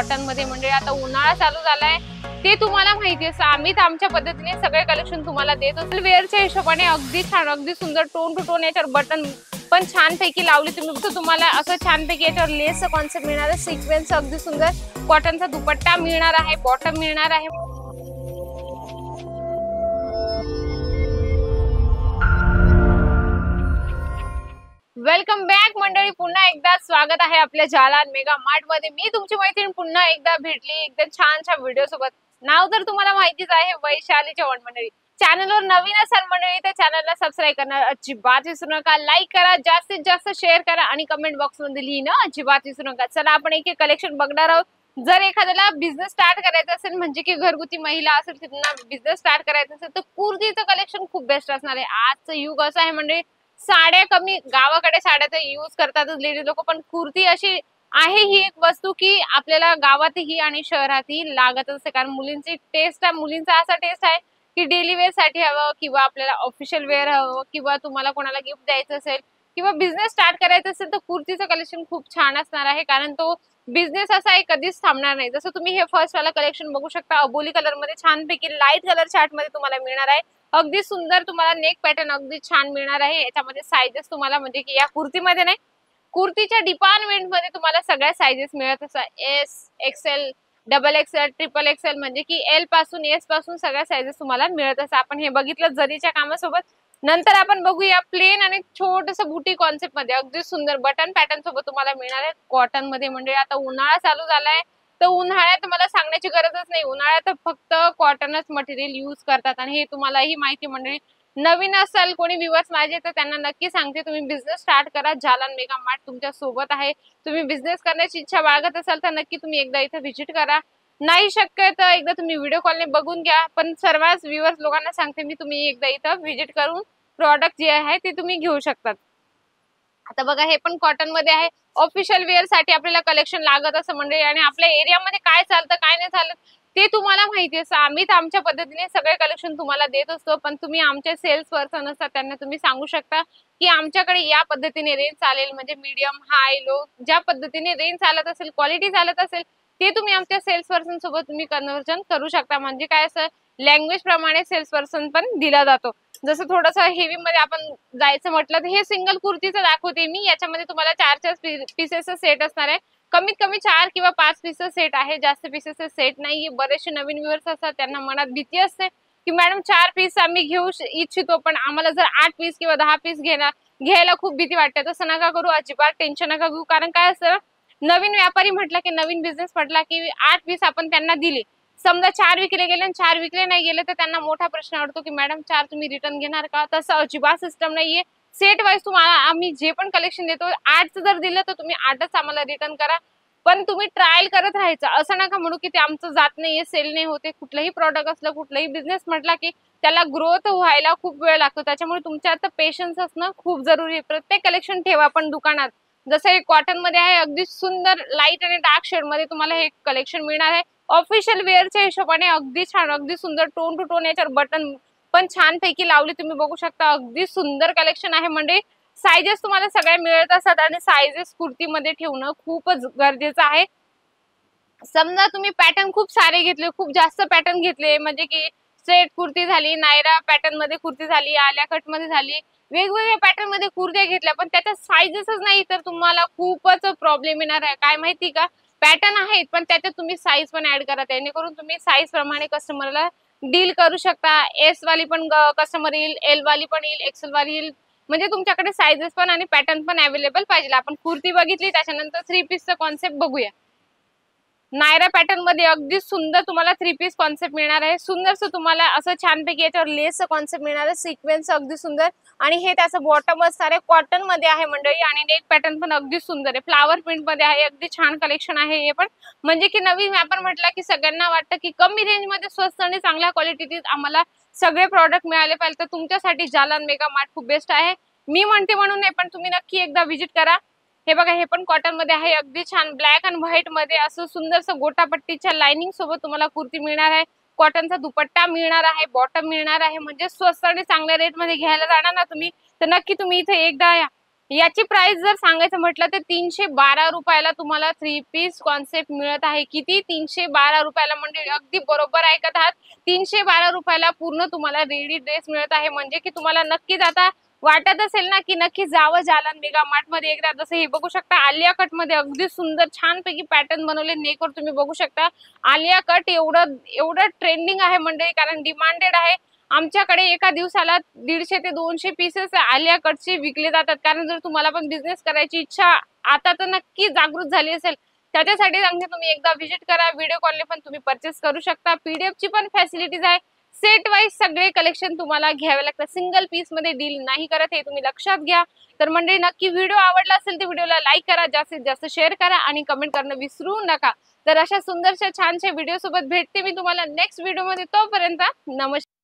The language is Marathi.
कॉटन मध्ये म्हणजे आता उन्हाळा चालू झालाय ते तुम्हाला माहिती आहे। आम्ही तर आमच्या पद्धतीने सगळे कलेक्शन तुम्हाला देत असतो। वेअरच्या हिशोबाने अगदी छान अगदी सुंदर टोन टू टोन याच्यावर बटन पण छान पैकी लावली तुम्ही। तर तुम्हाला असं छान पैकी याच्यावर लेसचा कॉन्सेप्ट मिळणार आहे, सिक्वेन्स अगदी सुंदर कॉटनचा दुपट्टा मिळणार आहे, बॉटम मिळणार आहे। वेलकम बॅक मंडळी, पुन्हा एकदा स्वागत आहे आपल्या जालान मेगा मार्ट मध्ये। मी तुमची मैत्रीण पुन्हा एकदा भेटली एकदम छानशा व्हिडिओ सोबत। नाव तर तुम्हाला माहितीच आहे, वैशाली चव्हाण मंडळी। चॅनलवर नवीन असाल मंडळी तर चॅनलला सबस्क्राईब करणार अजिबात विसरू नका, लाईक करा, जास्तीत जास्त शेअर करा आणि कमेंट बॉक्स मध्ये लिहिणं अजिबात विसरू नका। चला आपण एक एक कलेक्शन बघणार आहोत। जर एखाद्याला बिझनेस स्टार्ट करायचा असेल म्हणजे की घरगुती महिला असेल त्यांना बिझनेस स्टार्ट करायचा असेल तर कुर्तीचं कलेक्शन खूप बेस्ट असणार आहे। आजचं युग असं आहे म्हणजे साड्या कमी, गावाकडे साड्याचा यूज करतातच लेडीज लोक, पण कुर्ती अशी आहे ही एक वस्तू की आपल्याला गावातही आणि शहरातही लागत असते। कारण मुलींची टेस्ट आहे, मुलींचा असा टेस्ट आहे की डेली वेअर साठी हवं किंवा आपल्याला ऑफिशियल वेअर हवं किंवा तुम्हाला कोणाला गिफ्ट द्यायचं असेल किंवा बिझनेस स्टार्ट करायचं असेल तर कुर्तीचं कलेक्शन खूप छान असणार आहे। कारण तो बिझनेस असा आहे कधीच थांबणार नाही। जसं तुम्ही हे फर्स्ट वाला कलेक्शन बघू शकता, अबोली कलर मध्ये छानपैकी लाईट कलर चार्ट मध्ये तुम्हाला मिळणार आहे। अगदी सुंदर तुम्हाला नेक पॅटर्न अगदी छान मिळणार आहे। याच्यामध्ये साइजेस तुम्हाला म्हणजे की या कुर्तीमध्ये नाही, कुर्तीच्या डिपार्टमेंट मध्ये तुम्हाला सगळ्या साइजेस मिळत असतात। S, XL, double XL, triple XL म्हणजे की एल पासून एस पासून सगळ्या साइजेस तुम्हाला मिळत असतात। आपण हे बघितलं जरीच्या कामासोबत। नंतर आपण बघूया प्लेन आणि छोटस बुटी कॉन्सेप्ट मध्ये अगदी सुंदर बटन पॅटर्न सोबत तुम्हाला मिळणार आहे कॉटन मध्ये। म्हणजे आता उन्हाळा चालू झालाय तर उन्हाळ्यात मला सांगण्याची गरजच नाही, उन्हाळ्यात फक्त कॉटनच मटेरियल यूज करतात आणि हे तुम्हालाही माहिती मंडळी। नवीन असाल कोणी व्ह्यूअर्स माझे तर त्यांना नक्की सांगते तुम्ही बिझनेस स्टार्ट करा, जालान मेगा मार्ट तुमच्या सोबत आहे। तुम्ही बिझनेस करण्याची इच्छा बाळगत असाल तर नक्की तुम्ही एकदा इथे व्हिजिट करा, नाही शक्य तर एकदा तुम्ही व्हिडिओ कॉलने बघून घ्या। पण सर्वच व्ह्यूअर्स लोकांना सांगते मी तुम्ही एकदा इथं व्हिजिट करून प्रॉडक्ट जे आहे ते तुम्ही घेऊ शकतात। आता बघा हे पण कॉटन मध्ये आहे, ऑफिशियल वेअर साठी आपल्याला कलेक्शन लागत असं मंडळी। आणि आपल्या एरियामध्ये काय चालतं काय नाही चालत ते तुम्हाला माहिती असतं। आम्ही तर आमच्या पद्धतीने सगळे कलेक्शन तुम्हाला देत असतो, पण तुम्ही आमचे सेल्स पर्सन असतात त्यांना तुम्ही सांगू शकता की आमच्याकडे या पद्धतीने रेंज चालेल, म्हणजे मीडियम, हाय, लो ज्या पद्धतीने रेंज चालत असेल, क्वालिटी चालत असेल ते तुम्ही आमच्या सेल्स पर्सन सोबत तुम्ही कन्वर्जन करू शकता। म्हणजे काय असं लँग्वेज प्रमाणे सेल्स पर्सन पण दिला जातो। जसं थोडस हेवी मध्ये आपण जायचं म्हटलं तर हे सिंगल कुर्तीचं दाखवते मी। याच्यामध्ये तुम्हाला 4 पीसेसचा सेट असणार आहे, कमीत कमी 4 किंवा 5 पीसचा सेट आहे, जास्त पीसेसचा सेट नाहीये। बरेचसे नवीन व्ह्यूअर्स असतात त्यांना मनात भीती असते की मॅडम 4 पीस आम्ही घेऊ इच्छितो पण आम्हाला जर 8 पीस किंवा 10 पीस घ्यायला खूप भीती वाटते। तसं नका करू, अजिबात टेन्शन नका घेऊ। कारण काय असतं नवीन व्यापारी म्हटलं की नवीन बिझनेस म्हटला की 8 पीस आपण त्यांना दिले, समजा 4 विकले गेले आणि 4 विकले नाही गेले तर त्यांना मोठा प्रश्न वाटतो की मॅडम 4 तुम्ही रिटर्न घेणार का? तसं अजिबात सिस्टम नाहीये। सेट वाईज तुम्हाला आम्ही जे पण कलेक्शन देतो 8 जर दिलं तर तुम्ही 8च आम्हाला रिटर्न करा, पण तुम्ही ट्रायल करत राहायचं। असं नका म्हणू की ते आमचं जात नाहीये, सेल नाही होते। कुठलंही प्रॉडक्ट असलं, कुठलाही बिझनेस म्हटला की त्याला ग्रोथ व्हायला खूप वेळ लागतो, त्याच्यामुळे तुमच्या आता पेशन्स असणं खूप जरुरी आहे। प्रत्येक कलेक्शन ठेवा पण दुकानात। जसं हे कॉटन मध्ये आहे अगदी सुंदर लाईट आणि डार्क शेड मध्ये तुम्हाला हे कलेक्शन मिळणार आहे। ऑफिशियल वेअरच्या हिशोबाने अगदी छान अगदी सुंदर टोन टू टोन याच्यावर बटन पण छान पैकी लावली तुम्ही बघू शकता। अगदी सुंदर कलेक्शन आहे म्हणजे साइजेस तुम्हाला सगळ्या मिळत असतात आणि साइजेस कुर्तीमध्ये ठेवणं खूपच गरजेचं आहे। समजा तुम्ही पॅटर्न खूप सारे घेतले, खूप जास्त पॅटर्न घेतले म्हणजे की स्ट्रेट कुर्ती झाली, नायरा पॅटर्न मध्ये कुर्ती झाली, आलिया कट मध्ये झाली, वेगवेगळ्या पॅटर्न मध्ये कुर्त्या घेतल्या पण त्याच्या साइजेसच नाही तर तुम्हाला खूपच प्रॉब्लेम येणार आहे। काय माहिती का, पॅटर्न आहेत पण त्याच्यात तुम्ही साईज पण ऍड करा, जेणेकरून तुम्ही साईज प्रमाणे कस्टमरला डील करू शकता। एस वाली पण कस्टमर येईल, एल वाली पण येईल, एक्सेल वाली येईल, म्हणजे तुमच्याकडे साइजेस पण आणि पॅटर्न पण अवेलेबल पाहिजे। आपण कुर्ती बघितली, त्याच्यानंतर 3 पीसचा कॉन्सेप्ट बघूया। नायरा पॅटर्न मध्ये अगदी सुंदर तुम्हाला 3 पीस कॉन्सेप्ट मिळणार आहे। सुंदरसं तुम्हाला असं छानपैकी याच्यावर लेसचं कॉन्सेप्ट मिळणार आहे, सिक्वेन्स अगदी सुंदर आणि हे त्याचं बॉटम असणार आहे, कॉटन मध्ये आहे मंडळी। आणि नेक पॅटर्न पण अगदी सुंदर आहे, फ्लावर प्रिंट मध्ये आहे, अगदी छान कलेक्शन आहे हे पण। म्हणजे की नवीन व्यापार म्हटलं की सगळ्यांना वाटतं की कमी रेंज मध्ये स्वस्त आणि चांगल्या क्वालिटीत आम्हाला सगळे प्रॉडक्ट मिळाले पाहिजे, तर तुमच्यासाठी जालान मेगा मार्ट खूप बेस्ट आहे। मी म्हणते म्हणून नाही पण तुम्ही नक्की एकदा व्हिजिट करा। हे बघा हे पण कॉटन मध्ये आहे, अगदी छान ब्लॅक आणि व्हाईट मध्ये असं सुंदरसं गोटापट्टीच्या लाइनिंग सोबत तुम्हाला कुर्ती मिळणार आहे, कॉटनचा दुपट्टा मिळणार आहे, बॉटम मिळणार आहे। म्हणजे स्वस्त आणि चांगल्या रेट मध्ये घ्यायला जाणार ना तुम्ही तर नक्की तुम्ही इथे एकदा या। याची प्राइस जर सांगायचं म्हटलं तर 312 रुपयाला तुम्हाला 3 पीस कॉन्सेप्ट मिळत आहे। किती? 312 रुपयाला, म्हणजे अगदी बरोबर ऐकत आहात, 312 रुपयाला पूर्ण तुम्हाला रेडी ड्रेस मिळत आहे। म्हणजे की तुम्हाला नक्कीच आता वाटत असेल ना की नक्की जावं जालान मेगा मार्ट मध्ये एकदा। जसं हे बघू शकता आलिया कट मध्ये अगदी सुंदर छानपैकी पॅटर्न बनवले, नेकवर तुम्ही बघू शकता आलिया कट एवढं ट्रेंडिंग आहे मंडळी, कारण डिमांडेड आहे। आमच्याकडे एका दिवसाला 150 ते 200 पीसेस आलिया कटचे विकले जातात। कारण जर तुम्हाला पण बिझनेस करायची इच्छा आता तर नक्की जागृत झाली असेल, त्याच्यासाठी सांगते तुम्ही एकदा व्हिजिट करा। व्हिडिओ कॉलने पण तुम्ही परचेस करू शकता। पीडीएफ ची पण फॅसिलिटीज आहे। सेट वाईज सगळे कलेक्शन तुम्हाला घ्यावे लागतात, सिंगल पीस मध्ये डील नाही करत, हे तुम्ही लक्षात घ्या। तर मंडळी नक्की व्हिडिओ आवडला असेल तर व्हिडिओला लाईक करा, जास्तीत जास्त शेअर करा आणि कमेंट करणं विसरू नका। तर अशा सुंदरशा छानशा व्हिडिओ सोबत भेटते मी तुम्हाला नेक्स्ट व्हिडिओ मध्ये। तोपर्यंत नमस्कार।